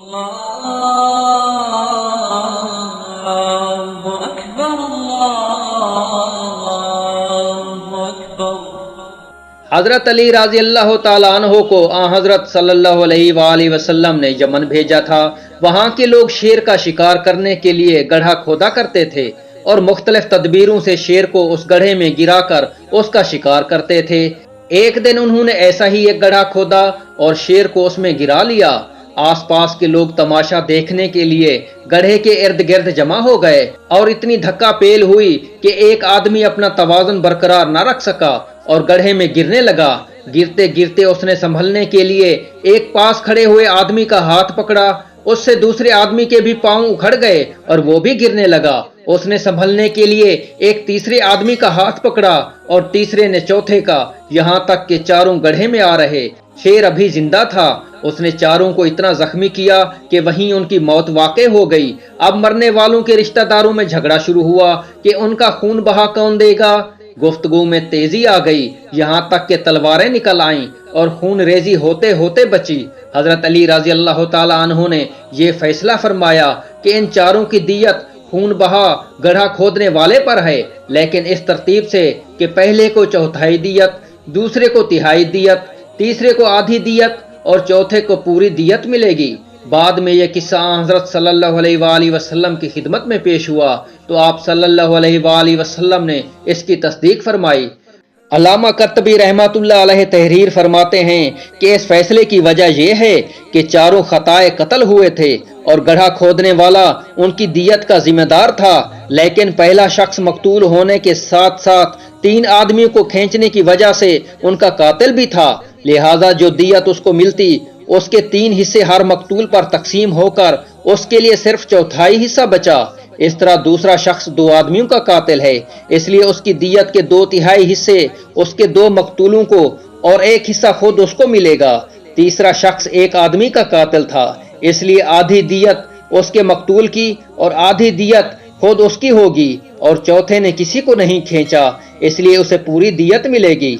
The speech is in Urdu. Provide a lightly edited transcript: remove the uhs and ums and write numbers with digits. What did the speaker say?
حضرت علی رضی اللہ تعالیٰ عنہ کو حضرت صلی اللہ علیہ وآلہ وسلم نے یمن بھیجا تھا۔ وہاں کے لوگ شیر کا شکار کرنے کے لیے گڑھا کھودا کرتے تھے اور مختلف تدبیروں سے شیر کو اس گڑھے میں گرا کر اس کا شکار کرتے تھے۔ ایک دن انہوں نے ایسا ہی ایک گڑھا کھودا اور شیر کو اس میں گرا لیا۔ آس پاس کے لوگ تماشا دیکھنے کے لیے گڑھے کے ارد گرد جمع ہو گئے اور اتنی دھکا پیل ہوئی کہ ایک آدمی اپنا توازن برقرار نہ رکھ سکا اور گڑھے میں گرنے لگا۔ گرتے گرتے اس نے سنبھلنے کے لیے ایک پاس کھڑے ہوئے آدمی کا ہاتھ پکڑا، اس سے دوسرے آدمی کے بھی پاؤں اکھڑ گئے اور وہ بھی گرنے لگا۔ اس نے سنبھلنے کے لیے ایک تیسرے آدمی کا ہاتھ پکڑا اور تیسرے نے چوتھے کا، یہاں تک کہ چاروں گڑھے میں آ رہے۔ شیر ابھی زندہ تھا۔ اس نے چاروں کو اتنا زخمی کیا کہ وہیں ان کی موت واقع ہو گئی۔ اب مرنے والوں کے رشتہ داروں میں جھگڑا شروع ہوا کہ ان کا خون بہا کون دے گا۔ گفتگو میں تیزی آ گئی، یہاں تک کہ تلواریں نکل آئیں اور خون ریزی ہوتے ہوتے بچی۔ حضرت علی رضی اللہ تعالیٰ عنہ نے یہ فیصلہ فرمایا کہ ان چاروں کی دیت خون بہا گڑھا کھودنے والے پر ہے، لیکن اس ترتیب سے کہ پہلے کو چوتھائی دیت، دوسرے کو تہائی دیت، تیسرے کو آدھی دیت اور چوتھے کو پوری دیت ملے گی۔ بعد میں یہ قصہ حضرت صلی اللہ علیہ وآلہ وسلم کی خدمت میں پیش ہوا تو آپ صلی اللہ علیہ وآلہ وسلم نے اس کی تصدیق فرمائی۔ علامہ قرطبی رحمۃ اللہ علیہ تحریر فرماتے ہیں کہ اس فیصلے کی وجہ یہ ہے کہ چاروں خطائے قتل ہوئے تھے اور گڑھا کھودنے والا ان کی دیت کا ذمہ دار تھا، لیکن پہلا شخص مقتول ہونے کے ساتھ ساتھ تین آدمیوں کو کھینچنے کی وجہ سے ان کا قاتل بھی تھا، لہذا جو دیت اس کو ملتی اس کے تین حصے ہر مقتول پر تقسیم ہو کر اس کے لیے صرف چوتھائی حصہ بچا۔ اس طرح دوسرا شخص دو آدمیوں کا قاتل ہے، اس لیے اس کی دیت کے دو تہائی حصے اس کے دو مقتولوں کو اور ایک حصہ خود اس کو ملے گا۔ تیسرا شخص ایک آدمی کا قاتل تھا، اس لیے آدھی دیت اس کے مقتول کی اور آدھی دیت خود اس کی ہوگی، اور چوتھے نے کسی کو نہیں کھینچا، اس لیے اسے پوری دیت ملے گی۔